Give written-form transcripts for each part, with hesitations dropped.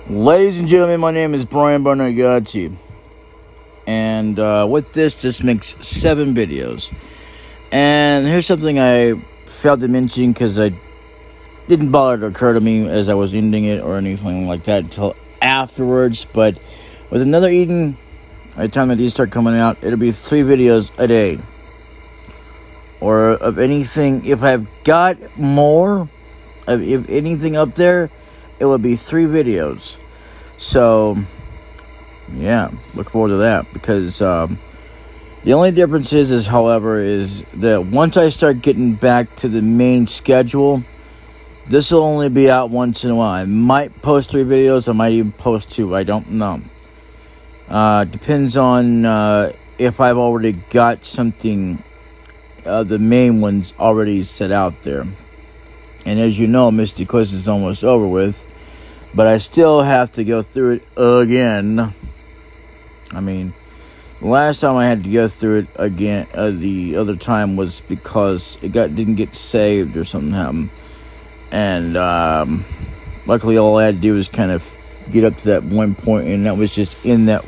Ladies and gentlemen, my name is Brian Barnagati, and with this makes 7 videos. And here's something I failed to mention because I didn't bother to occur to me as I was ending it or anything like that until afterwards. But with another Eden, by the time that these start coming out, it'll be 3 videos a day. Or of anything, if I've got more, if anything up there, it will be 3 videos. So, yeah, look forward to that. Because the only difference is, however, is that once I start getting back to the main schedule, this will only be out once in a while. I might post 3 videos. I might even post 2. I don't know. Depends on if I've already got something, the main ones already set out there. And as you know, Mystic Quest is almost over with. But I still have to go through it again. I mean, the last time I had to go through it again, the other time was because it didn't get saved or something happened. And luckily all I had to do was kind of get up to that one point, and that was just in that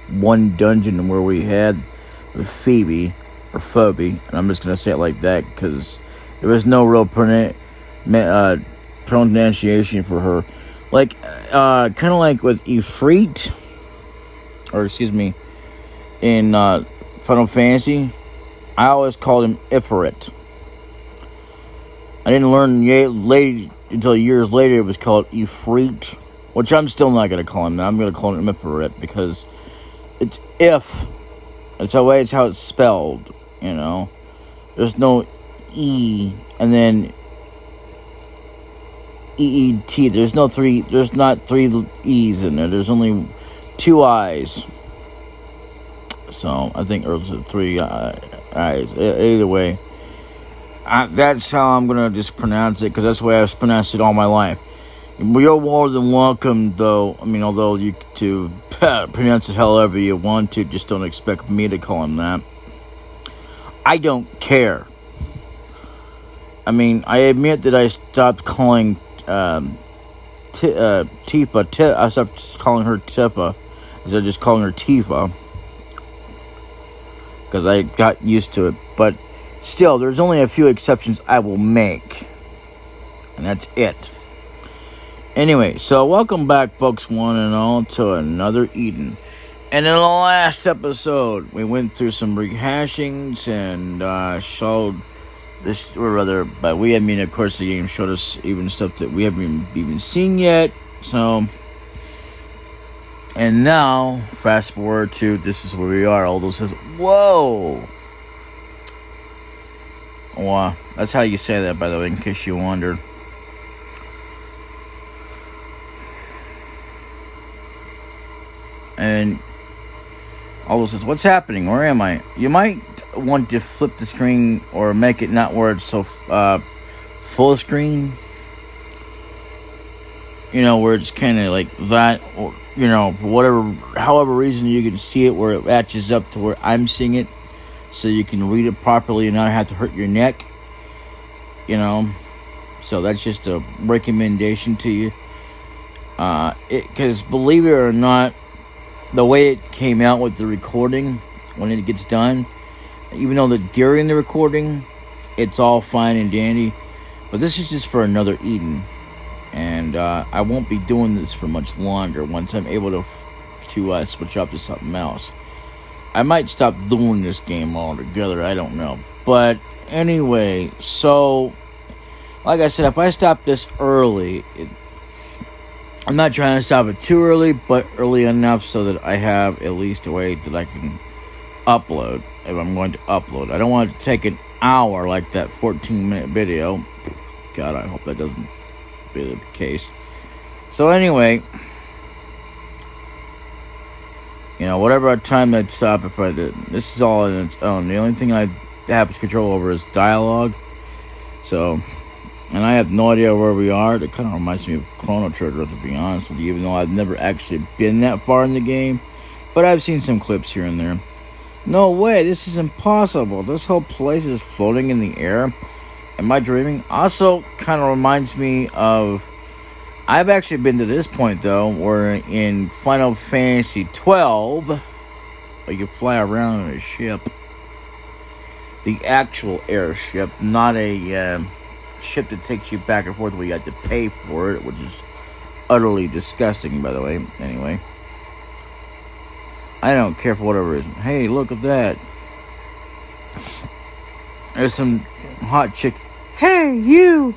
one dungeon where we had the Phoebe, or Phoebe, and I'm just going to say it like that because there was no real pronunciation for her. Like, kind of like with Ifrit, or excuse me, in Final Fantasy, I always called him Ifrit. I didn't learn until years later it was called Ifrit, which I'm still not going to call him that. I'm going to call him Ifrit because it's if. It's how it's spelled, you know. There's no E and then EET. There's not 3 E's in there. There's only 2 I's. So I think there's 3 I's. Either way, that's how I'm gonna just pronounce it because that's the way I've pronounced it all my life. You're more than welcome, though. I mean, although you to pronounce it however you want to, just don't expect me to call him that. I don't care. I mean, I admit that I stopped calling Tifa. I stopped calling her Tifa instead of just calling her Tifa because I got used to it. But still, there's only a few exceptions I will make, and that's it. Anyway, so welcome back, folks, one and all, to another Eden. And in the last episode, we went through some rehashings and showed this, or rather, by we, I mean, of course, the game showed us even stuff that we haven't even seen yet. So, and now, fast forward to this is where we are. Aldo says, "Whoa!" Wow, that's how you say that, by the way, in case you wondered. And Aldo says, "What's happening? Where am I?" You might want to flip the screen or make it not where it's so full screen, you know, where it's kind of like that, or you know, however reason you can see it where it matches up to where I'm seeing it, so you can read it properly and not have to hurt your neck, you know. So that's just a recommendation to you, because believe it or not, the way it came out with the recording when it gets done, even though that during the recording, it's all fine and dandy. But this is just for another Eden. And I won't be doing this for much longer once I'm able to switch up to something else. I might stop doing this game altogether. I don't know. But anyway, so, like I said, if I stop this early, I'm not trying to stop it too early, but early enough so that I have at least a way that I can upload if I'm going to upload. I don't want it to take an hour like that 14-minute video. God, I hope that doesn't be the case. So anyway, you know, whatever time I'd stop if I did. This is all on its own. The only thing I have control over is dialogue. So, and I have no idea where we are. That kind of reminds me of Chrono Trigger, to be honest with you, even though I've never actually been that far in the game. But I've seen some clips here and there. No way, this is impossible. This whole place is floating in the air. Am I dreaming? Also, kind of reminds me of I've actually been to this point, though, where in Final Fantasy 12, where you fly around in a ship. The actual airship, not a ship that takes you back and forth where you have to pay for it, which is utterly disgusting, by the way. Anyway, I don't care for whatever reason. Hey, look at that. There's some hot chick. Hey, you!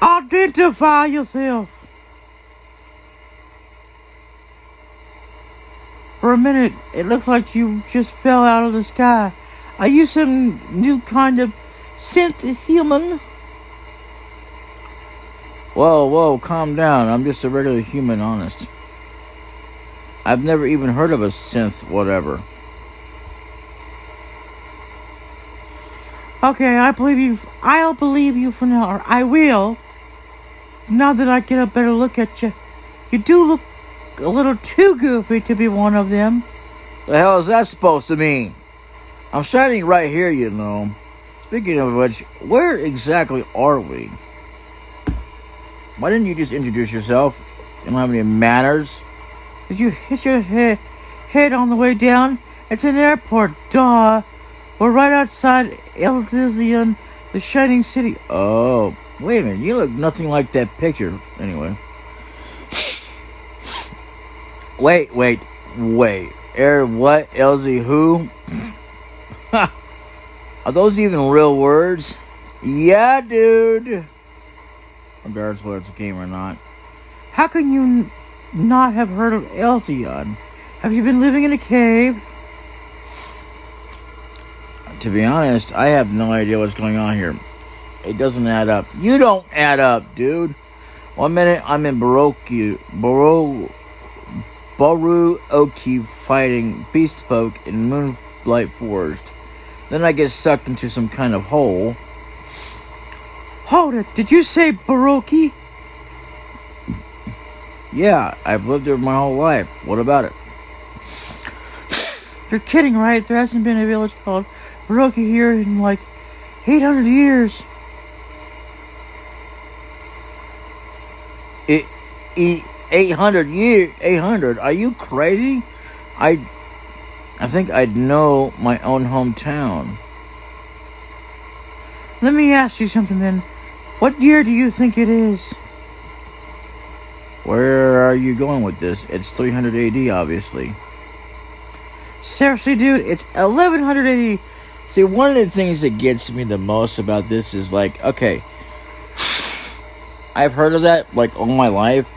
Identify yourself! For a minute, it looked like you just fell out of the sky. Are you some new kind of synth human? Whoa, calm down. I'm just a regular human, honest. I've never even heard of a synth whatever. Okay, I'll believe you for now, or I will. Now that I get a better look at you. You do look a little too goofy to be one of them. The hell is that supposed to mean? I'm standing right here, you know. Speaking of which, where exactly are we? Why didn't you just introduce yourself? You don't have any manners? Did you hit your head on the way down? It's an airport, duh. We're right outside Elysian, the shining city. Oh, wait a minute. You look nothing like that picture. Anyway. Wait. What? Elsie who? Are those even real words? Yeah, dude. Regardless whether it's a game or not. How can you not have heard of Elsion? Have you been living in a cave? To be honest, I have no idea what's going on here. It doesn't add up. You don't add up, dude. 1 minute I'm in Boruoki fighting beast folk in Moonlight Forest. Then I get sucked into some kind of hole. Hold it, did you say Boruoki? Yeah, I've lived there my whole life. What about it? You're kidding, right? There hasn't been a village called Boruoki here in like 800 years. 800 years? 800? Are you crazy? I think I'd know my own hometown. Let me ask you something then. What year do you think it is? Where are you going with this? It's 300 AD, obviously. Seriously, dude, it's 1100 AD. See, one of the things that gets me the most about this is like, okay, I've heard of that like all my life,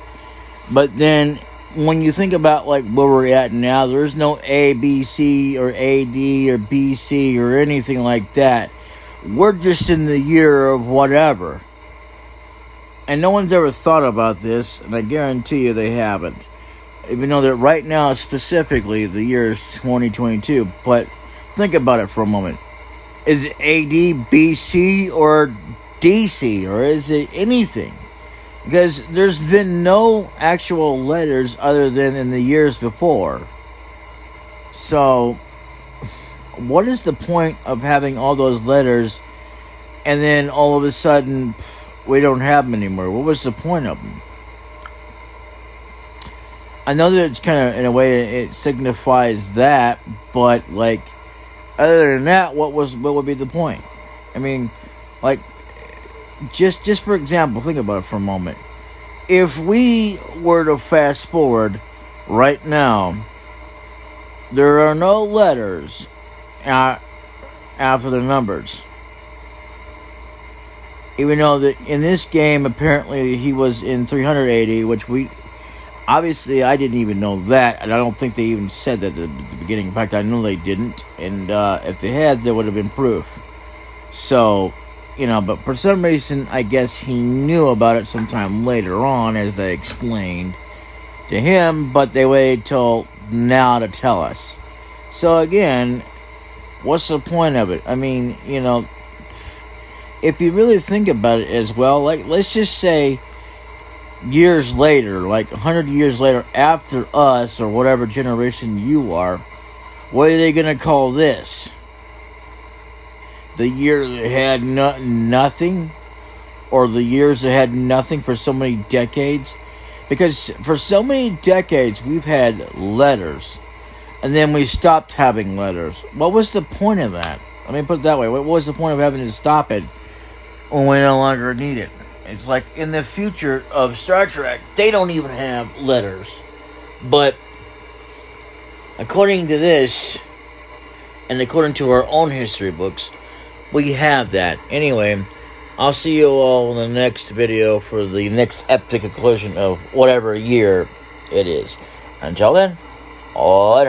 but then when you think about like where we're at now, there's no A, B, C, or AD, or BC, or anything like that. We're just in the year of whatever. And no one's ever thought about this, and I guarantee you they haven't. Even though that right now, specifically, the year is 2022. But think about it for a moment. Is it AD, BC, or DC? Or is it anything? Because there's been no actual letters other than in the years before. So, what is the point of having all those letters and then all of a sudden we don't have them anymore? What was the point of them? I know that it's kind of, in a way, it signifies that, but like, other than that, what would be the point? I mean, like, just for example, think about it for a moment. If we were to fast forward right now, there are no letters after the numbers. Even though that in this game, apparently he was in 380, which obviously I didn't even know that, and I don't think they even said that at the beginning. In fact, I know they didn't, and if they had, there would have been proof. So, but for some reason, I guess he knew about it sometime later on, as they explained to him, but they waited till now to tell us. So again, what's the point of it? I mean, if you really think about it as well, like, let's just say years later, like 100 years later, after us, or whatever generation you are, what are they going to call this? The year that had nothing? Or the years that had nothing for so many decades? Because for so many decades, we've had letters. And then we stopped having letters. What was the point of that? Let me put it that way. What was the point of having to stop it when we no longer need it? It's like in the future of Star Trek, they don't even have letters. But according to this, and according to our own history books, we have that. Anyway, I'll see you all in the next video for the next epic conclusion of whatever year it is. Until then, later.